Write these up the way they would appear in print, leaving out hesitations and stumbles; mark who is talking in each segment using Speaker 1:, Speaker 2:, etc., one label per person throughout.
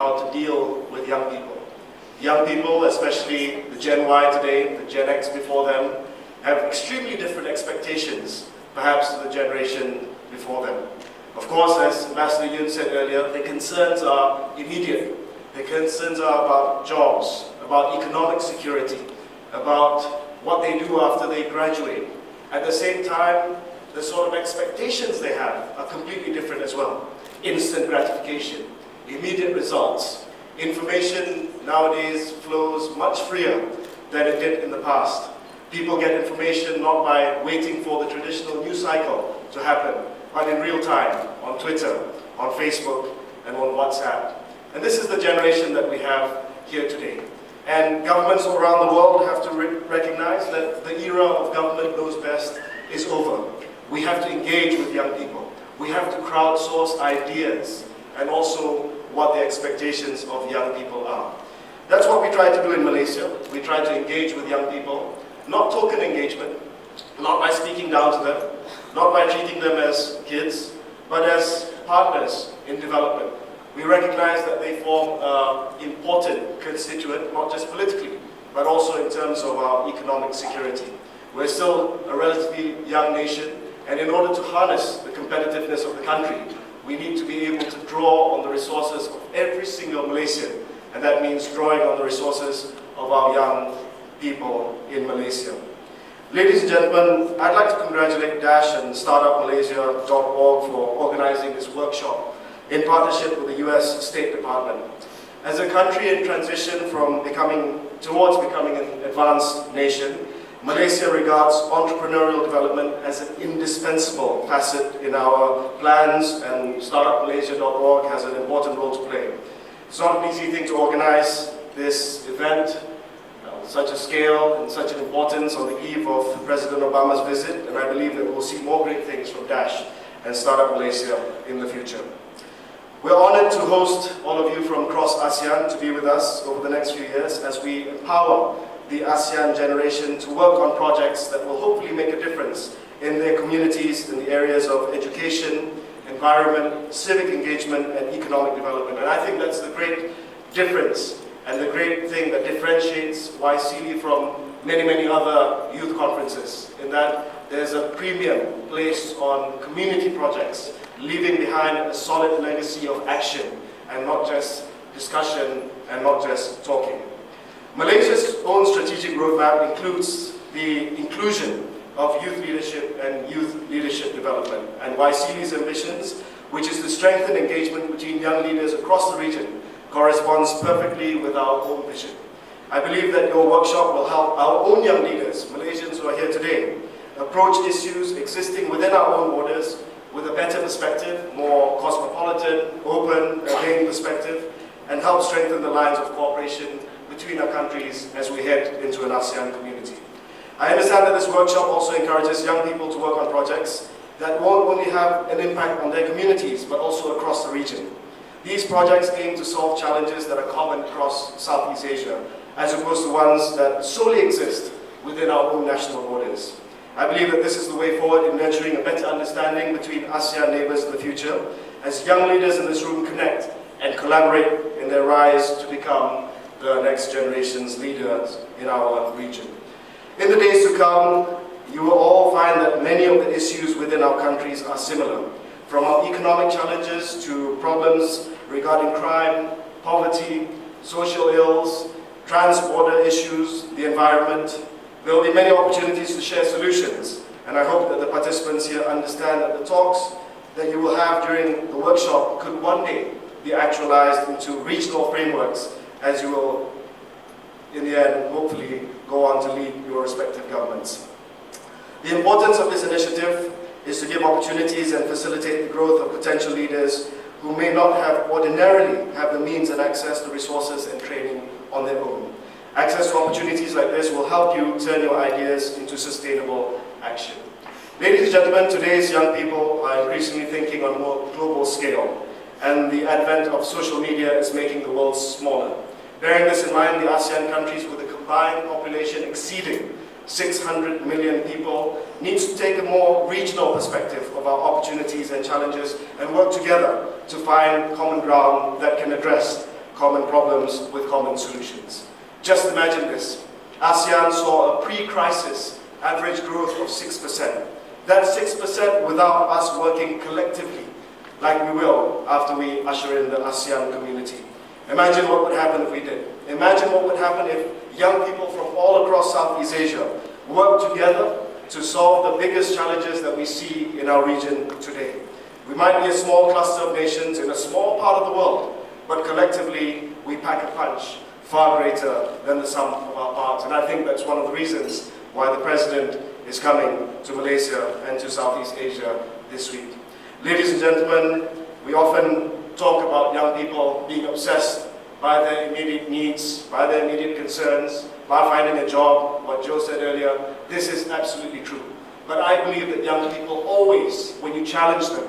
Speaker 1: how to deal with young people. Young people, especially the Gen Y today, the Gen X before them, have extremely different expectations, perhaps to the generation before them. Of course, as Ambassador Yun said earlier, the concerns are immediate. The concerns are about jobs, about economic security, about what they do after they graduate. At the same time, the sort of expectations they have are completely different as well. Instant gratification, immediate results. Information nowadays flows much freer than it did in the past. People get information not by waiting for the traditional news cycle to happen, but in real time, on Twitter, on Facebook, and on WhatsApp. And this is the generation that we have here today. And governments around the world have to recognize that the era of government knows best is over. We have to engage with young people. We have to crowdsource ideas and also what the expectations of young people are. That's what we try to do in Malaysia. We try to engage with young people, not token engagement, not by speaking down to them, not by treating them as kids, but as partners in development. We recognize that they form an important constituent, not just politically, but also in terms of our economic security. We're still a relatively young nation, and in order to harness the competitiveness of the country, we need to be able to draw on the resources of every single Malaysian, and that means drawing on the resources of our young people in Malaysia. Ladies and gentlemen, I'd like to congratulate Dash and StartupMalaysia.org for organizing this workshop in partnership with the US State Department. As a country in transition towards becoming an advanced nation, Malaysia regards entrepreneurial development as an indispensable facet in our plans, and StartupMalaysia.org has an important role to play. It's not an easy thing to organize this event, such a scale and such an importance on the eve of President Obama's visit, and I believe that we'll see more great things from Dash and Startup Malaysia in the future. We're honored to host all of you from across ASEAN to be with us over the next few years as we empower the ASEAN generation to work on projects that will hopefully make a difference in their communities in the areas of education, environment, civic engagement, and economic development. And I think that's the great difference and the great thing that differentiates YSEALI from many, many other youth conferences, in that there's a premium placed on community projects, leaving behind a solid legacy of action and not just discussion and not just talking. Malaysia's own strategic roadmap includes the inclusion of youth leadership and youth leadership development, and YSEALI's ambitions, which is to strengthen engagement between young leaders across the region, corresponds perfectly with our own vision. I believe that your workshop will help our own young leaders, Malaysians who are here today, approach issues existing within our own borders with a better perspective, more cosmopolitan, open, again perspective, and help strengthen the lines of cooperation between our countries as we head into an ASEAN community. I understand that this workshop also encourages young people to work on projects that won't only have an impact on their communities, but also across the region. These projects aim to solve challenges that are common across Southeast Asia, as opposed to ones that solely exist within our own national borders. I believe that this is the way forward in nurturing a better understanding between ASEAN neighbors in the future, as young leaders in this room connect and collaborate in their rise to become the next generation's leaders in our region. In the days to come, you will all find that many of the issues within our countries are similar, from our economic challenges to problems regarding crime, poverty, social ills, trans-border issues, the environment. There will be many opportunities to share solutions, and I hope that the participants here understand that the talks that you will have during the workshop could one day be actualized into regional frameworks, as you will, in the end, hopefully go on to lead your respective governments. The importance of this initiative is to give opportunities and facilitate the growth of potential leaders who may not have ordinarily have the means and access to resources and training on their own. Access to opportunities like this will help you turn your ideas into sustainable action. Ladies and gentlemen, today's young people are increasingly thinking on a more global scale, and the advent of social media is making the world smaller. Bearing this in mind, the ASEAN countries with a combined population exceeding 600 million people needs to take a more regional perspective of our opportunities and challenges and work together to find common ground that can address common problems with common solutions. Just imagine this. ASEAN saw a pre-crisis average growth of 6%. That's 6% without us working collectively, like we will after we usher in the ASEAN community. Imagine what would happen if we did. Imagine what would happen if young people from all across Southeast Asia worked together to solve the biggest challenges that we see in our region today. We might be a small cluster of nations in a small part of the world, but collectively we pack a punch far greater than the sum of our parts. And I think that's one of the reasons why the President is coming to Malaysia and to Southeast Asia this week. Ladies and gentlemen, we often talk about young people being obsessed by their immediate needs, by their immediate concerns, by finding a job, what Joe said earlier. This is absolutely true. But I believe that young people always, when you challenge them,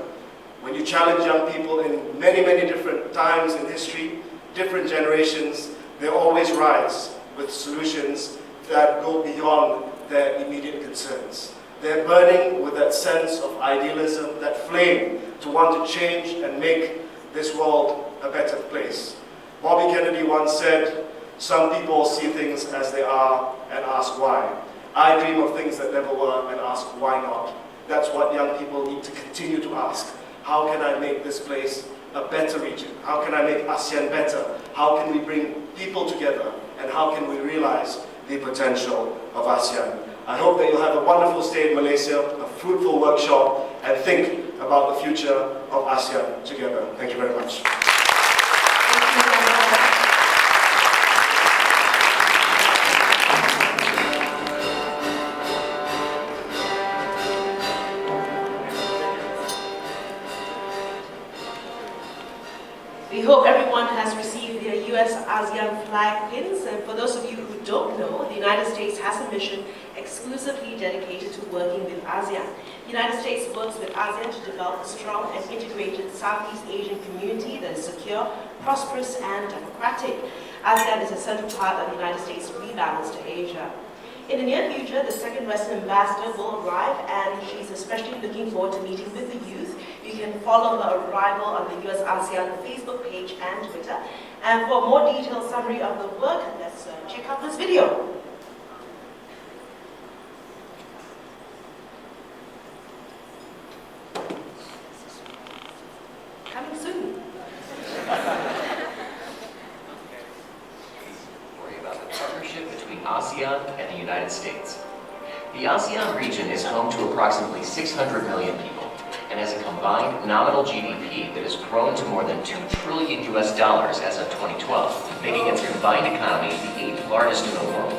Speaker 1: when you challenge young people in many, many different times in history, different generations, they always rise with solutions that go beyond their immediate concerns. They're burning with that sense of idealism, that flame to want to change and make this world a better place. Bobby Kennedy once said, "Some people see things as they are and ask why. I dream of things that never were and ask why not." That's what young people need to continue to ask. How can I make this place a better region? How can I make ASEAN better? How can we bring people together? And how can we realize the potential of ASEAN? I hope that you'll have a wonderful stay in Malaysia, a fruitful workshop, and think about the future of ASEAN together. Thank you very much.
Speaker 2: We hope everyone has received their US ASEAN flag pins, and for those of you who don't know, the United States has a mission exclusively dedicated to working with ASEAN. The United States works with ASEAN to develop a strong and integrated Southeast Asian community that is secure, prosperous, and democratic. ASEAN is a central part of the United States' rebalance to Asia. In the near future, the second Western ambassador will arrive, and she's especially looking forward to meeting with the youth. You can follow her arrival on the US ASEAN Facebook page and Twitter. And for a more detailed summary of the work, let's check out this video. Coming soon.
Speaker 3: ASEAN and the United States. The ASEAN region is home to approximately 600 million people and has a combined nominal GDP that has grown to more than $2 trillion as of 2012, making its combined economy the 8th largest in the world.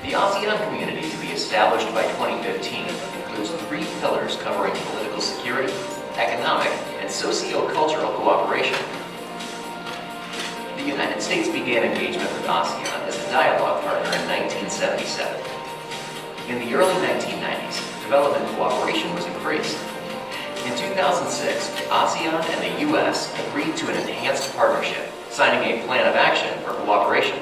Speaker 3: The ASEAN community to be established by 2015 includes 3 pillars covering political security, economic, and socio-cultural cooperation. The United States began engagement with ASEAN as a dialogue partner in 1977. In the early 1990s, development cooperation was increased. In 2006, ASEAN and the U.S. agreed to an enhanced partnership, signing a plan of action for cooperation.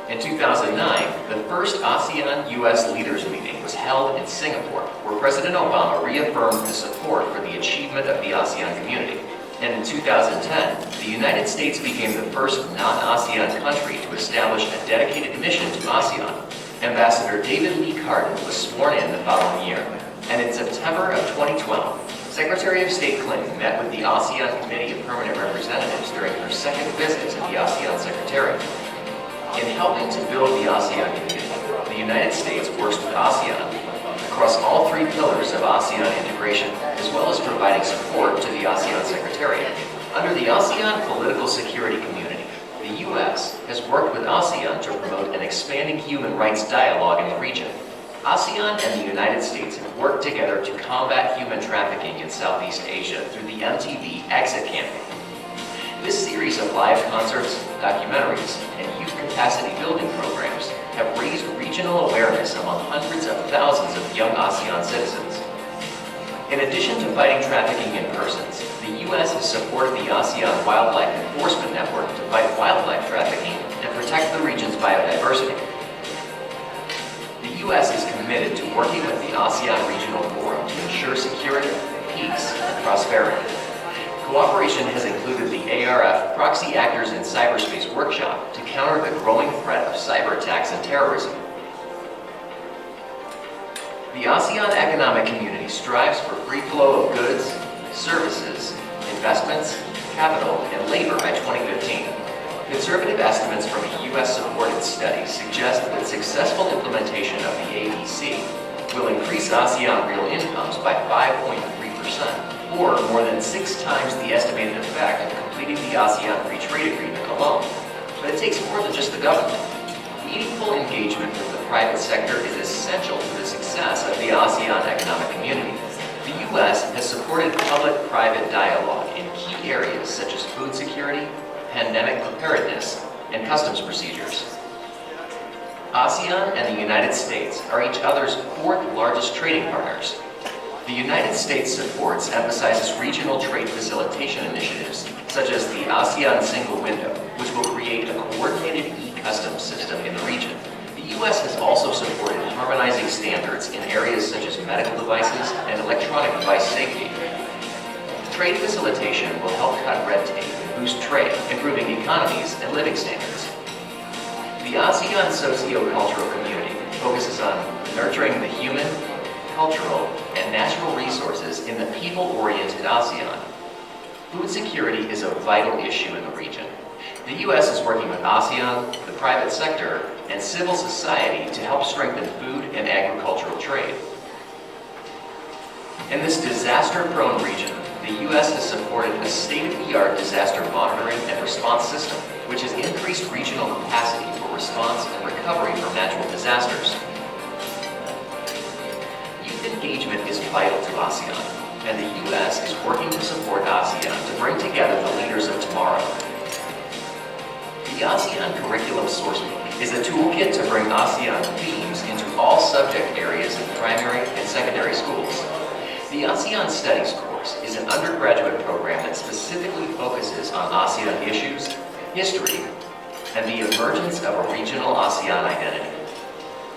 Speaker 3: In 2009, the first ASEAN-U.S. leaders meeting was held in Singapore, where President Obama reaffirmed the support for the achievement of the ASEAN community. And in 2010, the United States became the first non-ASEAN country to establish a dedicated mission to ASEAN. Ambassador David Lee Carden was sworn in the following year. And in September of 2012, Secretary of State Clinton met with the ASEAN Committee of Permanent Representatives during her second visit to the ASEAN Secretariat. In helping to build the ASEAN community, the United States works with ASEAN across all 3 pillars of ASEAN integration, as well as providing support to the ASEAN Secretariat. Under the ASEAN political security community, the U.S. has worked with ASEAN to promote an expanding human rights dialogue in the region. ASEAN and the United States have worked together to combat human trafficking in Southeast Asia through the MTV Exit campaign. This series of live concerts, documentaries, and youth capacity building programs have raised regional awareness among hundreds of thousands of young ASEAN citizens. In addition to fighting trafficking in persons, the U.S. has supported the ASEAN Wildlife Enforcement Network to fight wildlife trafficking and protect the region's biodiversity. The U.S. is committed to working with the ASEAN Regional Forum to ensure security, peace, and prosperity. Cooperation has included the ARF Proxy Actors in Cyberspace Workshop to counter the growing threat of cyber attacks and terrorism. The ASEAN Economic Community strives for free flow of goods, services, investments, capital, and labor by 2015. Conservative estimates from a U.S.-supported study suggest that successful implementation of the ABC will increase ASEAN real incomes by 5.3%, or more than 6 times the estimated effect of completing the ASEAN Free Trade Agreement alone. But it takes more than just the government. Meaningful engagement with the private sector is essential to the success of the ASEAN Economic Community. The U.S. has supported public-private dialogue in key areas such as food security, pandemic preparedness, and customs procedures. ASEAN and the United States are each other's 4th largest trading partners. The United States' supports emphasizes regional trade facilitation initiatives, such as the ASEAN Single Window, which will create a coordinated e-customs system in the region. The U.S. has also supported harmonizing standards in areas such as medical devices and electronic device safety. Trade facilitation will help cut red tape and boost trade, improving economies and living standards. The ASEAN socio-cultural community focuses on nurturing the human, cultural, and natural resources in the people-oriented ASEAN. Food security is a vital issue in the region. The U.S. is working with ASEAN, the private sector, and civil society to help strengthen food and agricultural trade. In this disaster-prone region, the U.S. has supported a state-of-the-art disaster monitoring and response system, which has increased regional capacity for response and recovery from natural disasters. Youth engagement is vital to ASEAN, and the U.S. is working to support ASEAN to bring together the leaders of tomorrow. The ASEAN Curriculum Sourcebook is a toolkit to bring ASEAN themes into all subject areas in primary and secondary schools. The ASEAN Studies course is an undergraduate program that specifically focuses on ASEAN issues, history, and the emergence of a regional ASEAN identity.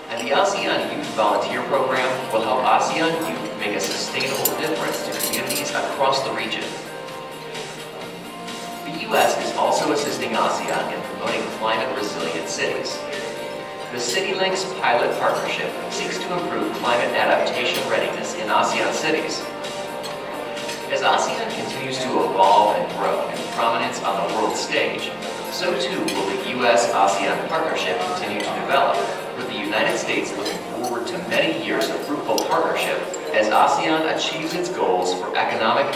Speaker 3: And the ASEAN Youth Volunteer Program will help ASEAN youth make a sustainable difference to communities across the region. The U.S. is also assisting ASEAN in promoting climate-resilient cities. The CityLinks pilot partnership seeks to improve climate adaptation readiness in ASEAN cities. As ASEAN continues to evolve and grow in prominence on the world stage, so too will the U.S.-ASEAN partnership continue to develop, with the United States looking forward to many years of fruitful partnership as ASEAN achieves its goals for economic,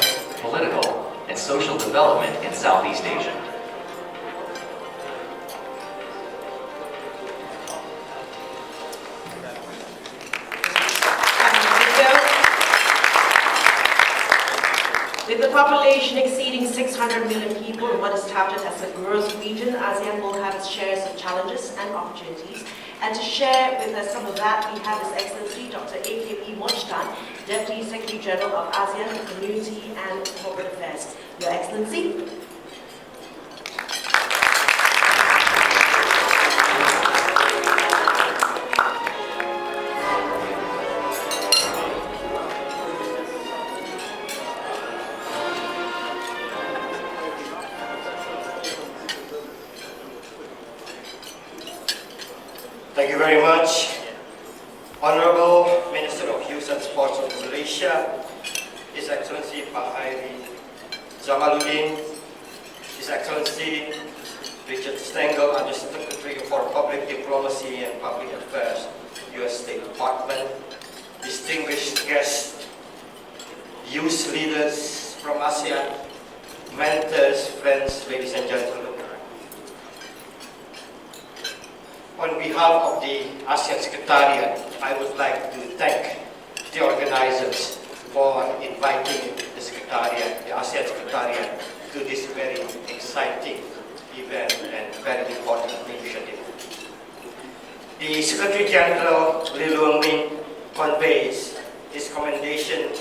Speaker 3: political, and social development in Southeast Asia.
Speaker 2: With the population exceeding 600 million people in what is touted as a growth region, ASEAN will have its shares of challenges and opportunities. And to share with us some of that, we have His Excellency Dr. AKP Mochtan, Deputy Secretary General of ASEAN for Community and Corporate Affairs. Your Excellency.
Speaker 4: Thank you very much. Honorable Minister of Youth and Sports of Malaysia, His Excellency Pak Hairi Jamaluddin, His Excellency Richard Stengel, Undersecretary for Public Diplomacy and Public Affairs, U.S. State Department, distinguished guests, youth leaders from ASEAN, mentors, friends, ladies and gentlemen. On behalf of the ASEAN Secretariat, I would like to thank the organizers for inviting the Secretariat, the ASEAN Secretariat, to this very exciting event and very important initiative. The Secretary General Lee Luang Min conveys his commendation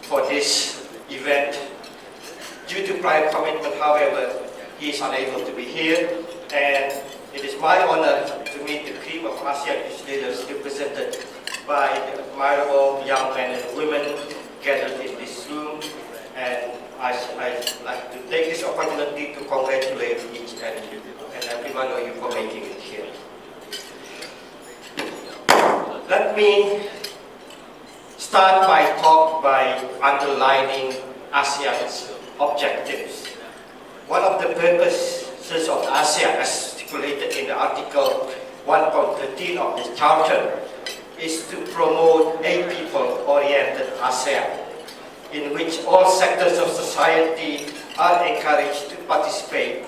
Speaker 4: for this event. Due to prior commitment, however, he is unable to be here, and it is my honor to meet the cream of ASEAN youth leaders represented by the admirable young men and women gathered in this room, and I'd like to take this opportunity to congratulate each and every one of you for making it here. Let me start by underlining ASEAN's objectives. One of the purposes of ASEAN, as stipulated in the Article 1.13 of the Charter, is to promote a people-oriented ASEAN, in which all sectors of society are encouraged to participate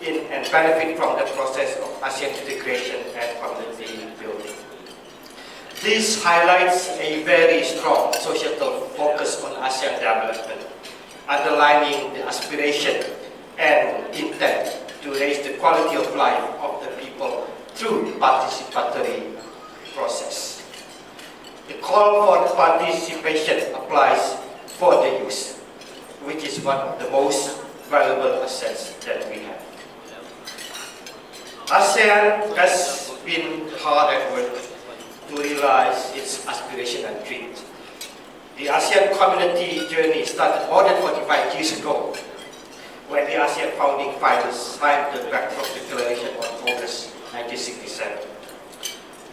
Speaker 4: in and benefit from the process of ASEAN integration and community building. This highlights a very strong societal focus on ASEAN development, underlining the aspiration and intent to raise the quality of life of the people through participatory process. The call for participation applies for the youth, which is one of the most valuable assets that we have. ASEAN has been hard at work to realize its aspiration and dreams. The ASEAN community journey started more than 45 years ago, when the ASEAN founding fathers signed the Backdrop Declaration on August 1967.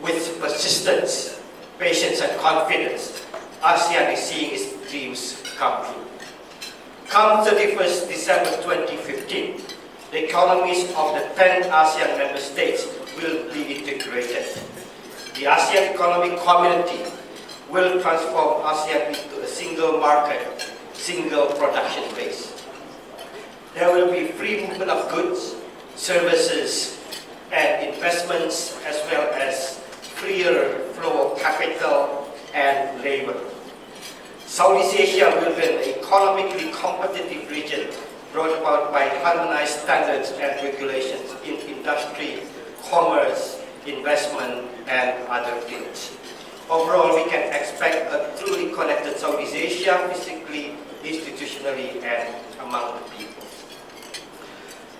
Speaker 4: With persistence, patience and confidence, ASEAN is seeing its dreams come true. Come 31st December 2015, the economies of the 10 ASEAN member states will be integrated. The ASEAN Economic Community will transform ASEAN into a single market, single production base. There will be free movement of goods, services, and investments, as well as freer flow of capital and labor. Southeast Asia will be an economically competitive region brought about by harmonized standards and regulations in industry, commerce, investment, and other fields. Overall, we can expect a truly connected Southeast Asia, physically, institutionally, and among the people.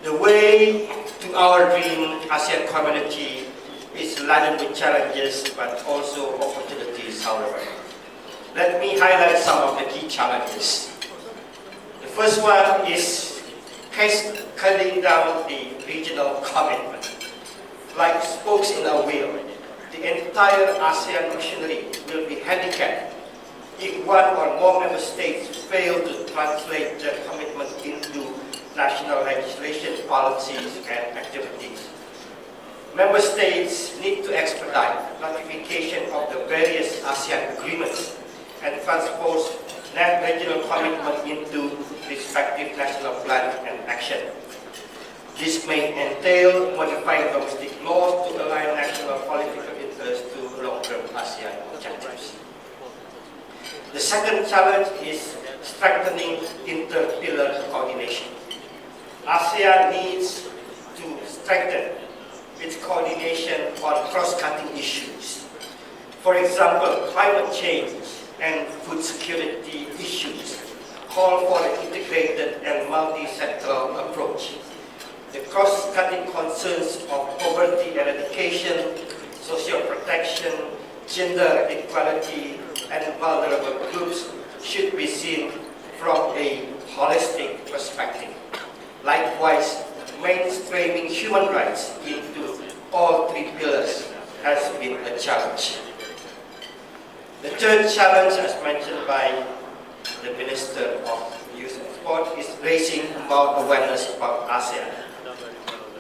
Speaker 4: The way to our dream ASEAN community is laden with challenges, but also opportunities, however. Let me highlight some of the key challenges. The first one is cutting down the regional commitment. Like spokes in a wheel, the entire ASEAN machinery will be handicapped if one or more member states fail to translate their commitment into national legislation, policies, and activities. Member states need to expedite ratification of the various ASEAN agreements and transpose that regional commitment into respective national plan and action. This may entail modifying domestic laws to align national political interests to long-term ASEAN objectives. The second challenge is strengthening inter-pillar coordination. ASEAN needs to strengthen its coordination on cross-cutting issues. For example, climate change and food security issues call for an integrated and multi-sectoral approach. The cross-cutting concerns of poverty eradication, social protection, gender equality, and vulnerable groups should be seen from a holistic perspective. Likewise, mainstreaming human rights into all three pillars has been a challenge. The third challenge, as mentioned by the Minister of Youth and Sport, is raising about awareness about ASEAN.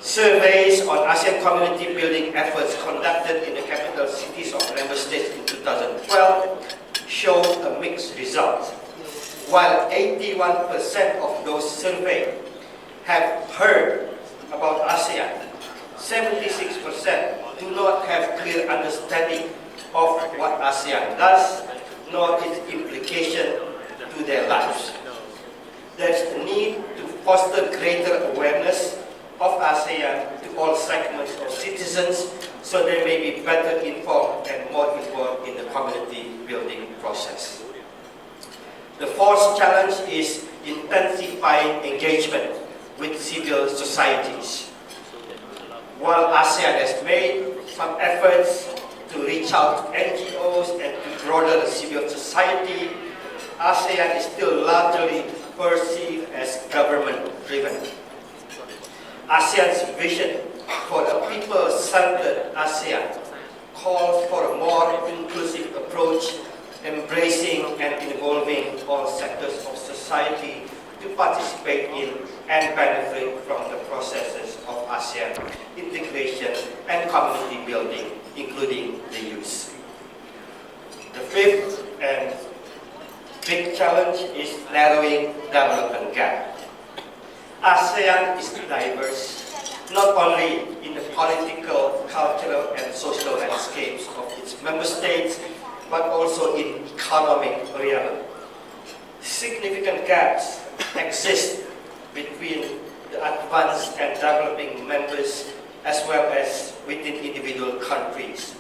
Speaker 4: Surveys on ASEAN community building efforts conducted in the capital cities of member states in 2012 showed a mixed result. While 81% of those surveyed have heard about ASEAN, 76% do not have clear understanding of what ASEAN does, nor its implication to their lives. There is a need to foster greater awareness of ASEAN to all segments of citizens so they may be better informed and more involved in the community building process. The fourth challenge is intensifying engagement with civil societies. While ASEAN has made some efforts to reach out to NGOs and to broader civil society, ASEAN is still largely perceived as government-driven. ASEAN's vision for a people-centered ASEAN calls for a more inclusive approach, embracing and involving all sectors of society to participate in and benefit from the processes of ASEAN integration and community building, including the youth. The fifth and big challenge is narrowing development gap. ASEAN is diverse, not only in the political, cultural, and social landscapes of its member states, but also in economic realm. Significant gaps exist between the advanced and developing members as well as within individual countries.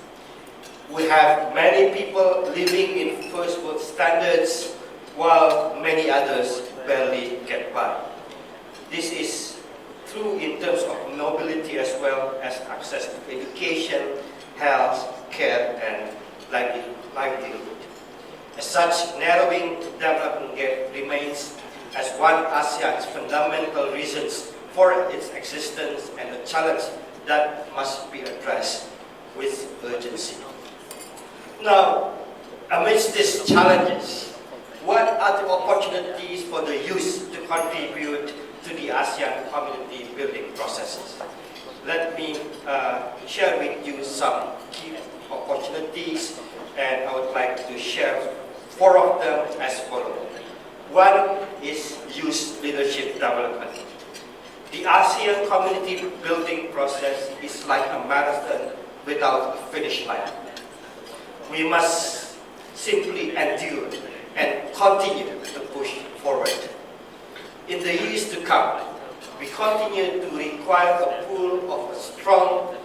Speaker 4: We have many people living in first world standards while many others barely get by. This is true in terms of mobility as well as access to education, health, care, and livelihood. As such, narrowing development gap remains as one of ASEAN's fundamental reasons for its existence and a challenge that must be addressed with urgency. Now, amidst these challenges, what are the opportunities for the youth to contribute to the ASEAN community building processes? Let me share with you some key opportunities, and I would like to share 4 of them as follows. One is youth leadership development. The ASEAN community building process is like a marathon without a finish line. We must simply endure and continue to push forward. In the years to come, we continue to require a pool of strong,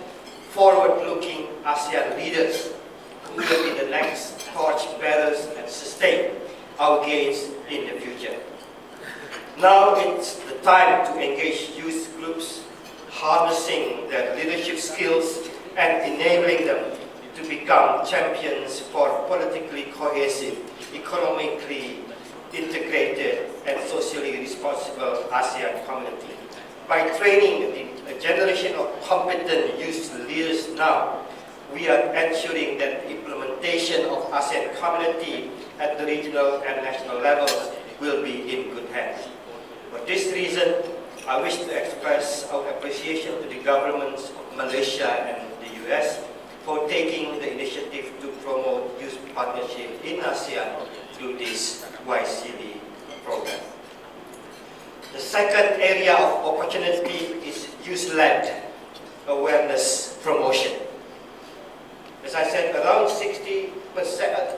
Speaker 4: forward-looking ASEAN leaders who will be the next torch-bearers and sustain our gains in the future. Now it's the time to engage youth groups, harnessing their leadership skills and enabling them to become champions for politically cohesive, economically integrated, and socially responsible ASEAN community. By training a generation of competent youth leaders now, we are ensuring that the implementation of ASEAN community at the regional and national levels will be in good hands. For this reason, I wish to express our appreciation to the governments of Malaysia and the US for taking the initiative to promote youth partnership in ASEAN through this YSEALI program. The second area of opportunity is youth-led awareness promotion. As I said, around 60%,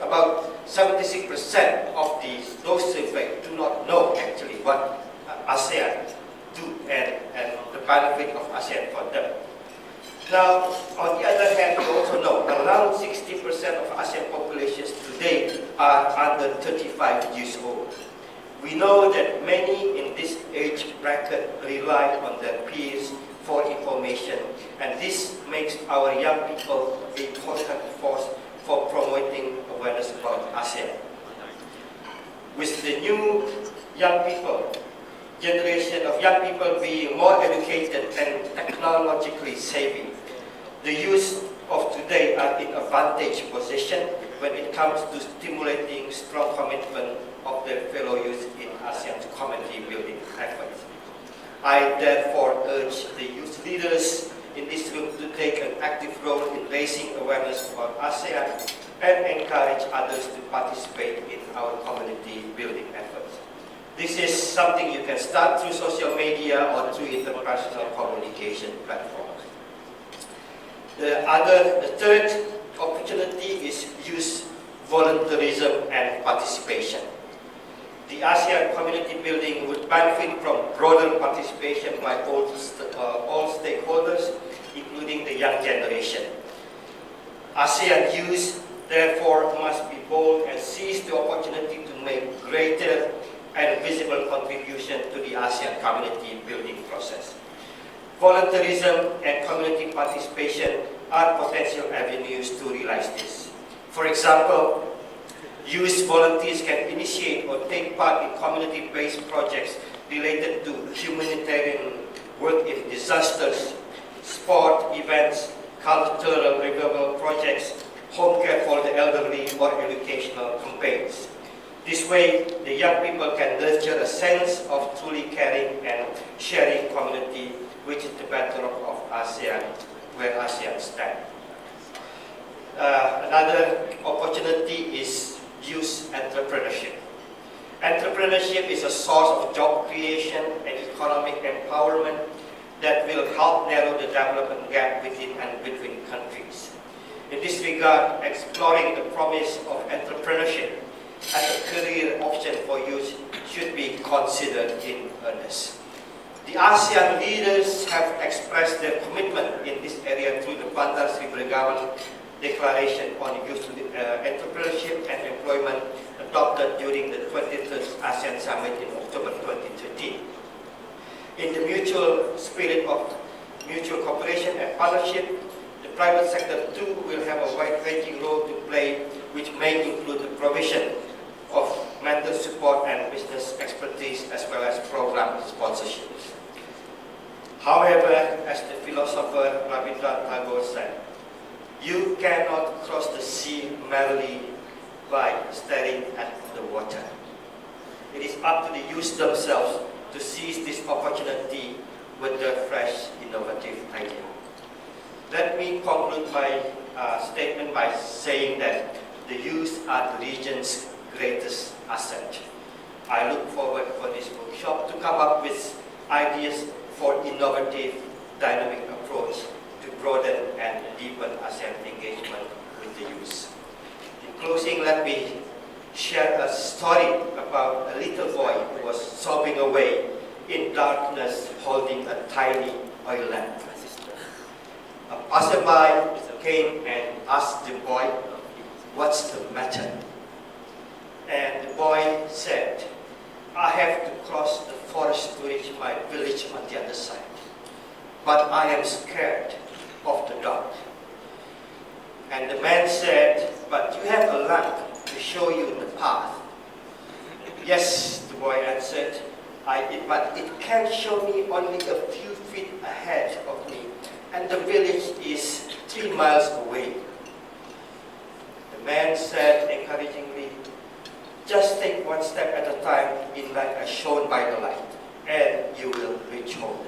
Speaker 4: about 76% of those surveyed do not know actually what ASEAN do and the benefit of ASEAN for them. Now, on the other hand, we also know around 60% of ASEAN populations today are under 35 years old. We know that many in this age bracket rely on their peers for information, and this makes our young people an important force for promoting awareness about ASEAN. With the new young people, generation of young people being more educated and technologically savvy, the youth of today are in a vantage position when it comes to stimulating strong commitment of their fellow youth in ASEAN's community building efforts. I therefore urge the youth leaders in this room to take an active role in raising awareness about ASEAN and encourage others to participate in our community building efforts. This is something you can start through social media or through interpersonal communication platforms. The third opportunity is youth volunteerism and participation. The ASEAN community building would benefit from broader participation by all stakeholders, including the young generation. ASEAN youth, therefore, must be bold and seize the opportunity to make greater and visible contribution to the ASEAN community building process. Volunteerism and community participation are potential avenues to realize this. For example, Youth volunteers can initiate or take part in community-based projects related to humanitarian work in disasters, sport events, cultural revival projects, home care for the elderly, or educational campaigns. This way, the young people can nurture a sense of truly caring and sharing community, which is the bedrock of ASEAN, where ASEAN stands. Another opportunity is youth entrepreneurship. Entrepreneurship is a source of job creation and economic empowerment that will help narrow the development gap within and between countries. In this regard, exploring the promise of entrepreneurship as a career option for youth should be considered in earnest. The ASEAN leaders have expressed their commitment in this area through the Bandar Sri Begawan Declaration on Youth Entrepreneurship and Employment adopted during the 23rd ASEAN Summit in October 2013. In the mutual spirit of mutual cooperation and partnership, the private sector too will have a wide-ranging role to play, which may include the provision of mental support and business expertise, as well as program sponsorships. However, as the philosopher Rabindranath Tagore said, you cannot cross the sea merely by staring at the water. It is up to the youth themselves to seize this opportunity with their fresh, innovative idea. Let me conclude my statement by saying that the youth are the region's greatest asset. I look forward for this workshop to come up with ideas for innovative, dynamic approach to broaden and deepen ASEAN engagement with the youth. In closing, let me share a story about a little boy who was sobbing away in darkness holding a tiny oil lamp. A passerby came and asked the boy, "What's the matter?" And the boy said, "I have to cross the forest to reach my village on the other side, but I am scared of the dark." And the man said, "But you have a lamp to show you the path." "Yes," the boy answered, but it can show me only a few feet ahead of me, and the village is 3 miles away." The man said encouragingly, "Just take one step at a time in light as shown by the light, and you will reach home."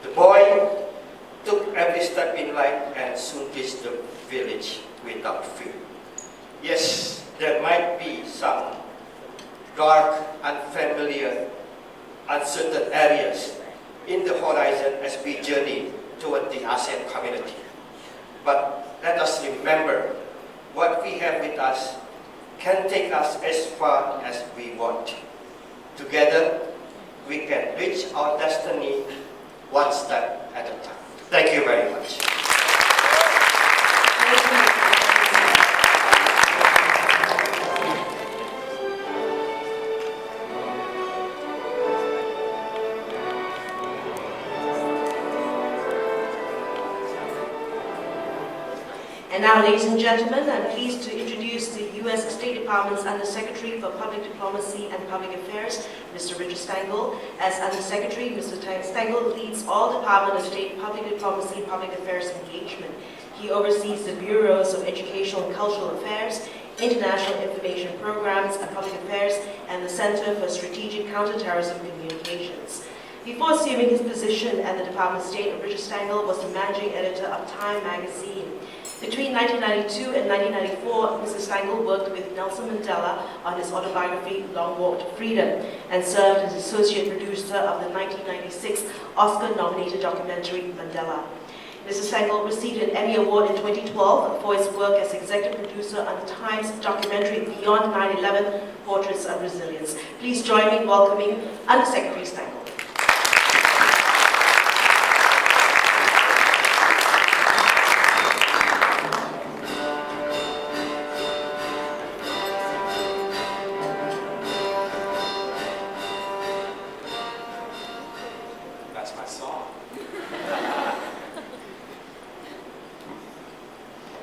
Speaker 4: The boy took every step in light and soon reached the village without fear. Yes, there might be some dark, unfamiliar, uncertain areas in the horizon as we journey toward the ASEAN community. But let us remember, what we have with us can take us as far as we want. Together, we can reach our destiny one step at a time. Thank you very much.
Speaker 2: And now, ladies and gentlemen, I'm pleased to introduce the U.S. State Department's Undersecretary for Public Diplomacy and Public Affairs, Mr. Richard Stengel. As Undersecretary, Mr. Stengel leads all Department of State Public Diplomacy and Public Affairs engagement. He oversees the Bureaus of Educational and Cultural Affairs, International Information Programs and Public Affairs, and the Center for Strategic Counterterrorism Communications. Before assuming his position at the Department of State, Richard Stengel was the managing editor of Time magazine. Between 1992 and 1994, Mr. Stengel worked with Nelson Mandela on his autobiography, Long Walk to Freedom, and served as associate producer of the 1996 Oscar-nominated documentary, Mandela. Mr. Stengel received an Emmy Award in 2012 for his work as executive producer on the Times documentary, Beyond 9/11, Portraits of Resilience. Please join me in welcoming Undersecretary Stengel.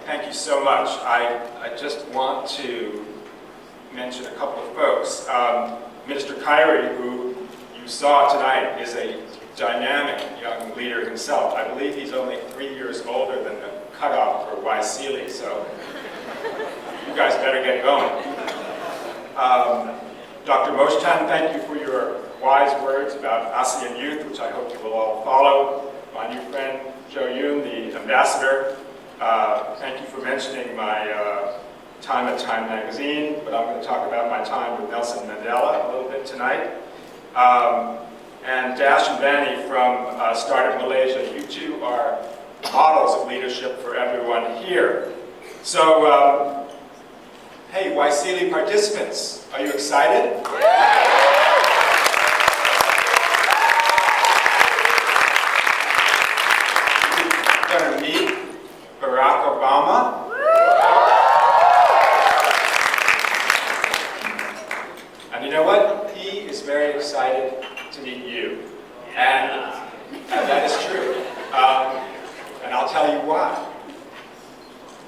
Speaker 5: Thank you so much. I just want to mention a couple of folks. Minister Kyrie, who you saw tonight, is a dynamic young leader himself. I believe he's only 3 years older than the cutoff for YSEALI, so you guys better get going. Dr. Moshtan, thank you for your wise words about ASEAN youth, which I hope you will all follow. My new friend, Jo Yoon, the ambassador, thank you for mentioning my time at Time Magazine, but I'm going to talk about my time with Nelson Mandela a little bit tonight. And Dash and Vanny from Startup Malaysia, you two are models of leadership for everyone here. So, hey, YSEALI participants, are you excited? You're going to meet Barack Obama. And you know what? He is very excited to meet you. And that is true. And I'll tell you why.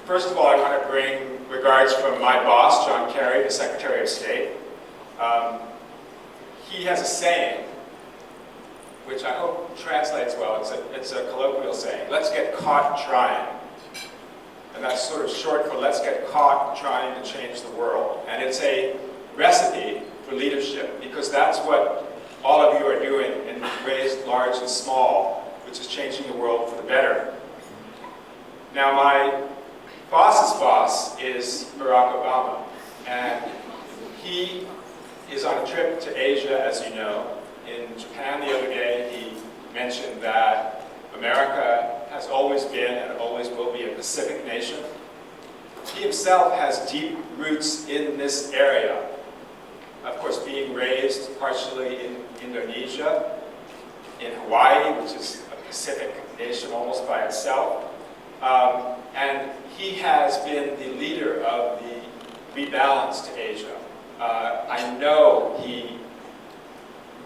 Speaker 5: First of all, I want to bring regards from my boss, John Kerry, the Secretary of State. He has a saying, which I hope translates well. It's a colloquial saying, let's get caught trying. And that's sort of short for let's get caught trying to change the world. And it's a recipe for leadership, because that's what all of you are doing in ways large and small, which is changing the world for the better. Now, my boss's boss is Barack Obama, and he is on a trip to Asia, as you know. In Japan the other day, he mentioned that America has always been and always will be a Pacific nation. He himself has deep roots in this area. Of course, being raised partially in Indonesia, in Hawaii, which is a Pacific nation almost by itself. And he has been the leader of the rebalance to Asia. I know he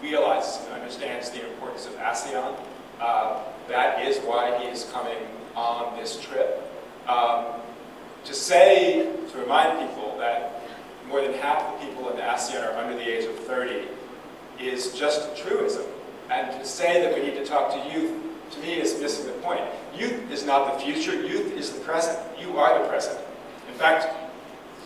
Speaker 5: realizes and understands the importance of ASEAN. That is why he is coming on this trip. To remind people that more than half the people in ASEAN are under the age of 30 is just a truism. And to say that we need to talk to youth, to me, is missing the point. Youth is not the future, youth is the present. You are the present. In fact,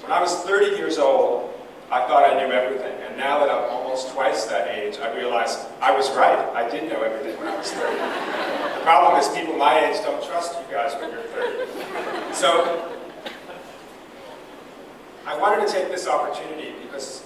Speaker 5: when I was 30 years old, I thought I knew everything. And now that I'm almost twice that age, I realize I was right. I did know everything when I was 30. The problem is people my age don't trust you guys when you're 30. So, I wanted to take this opportunity because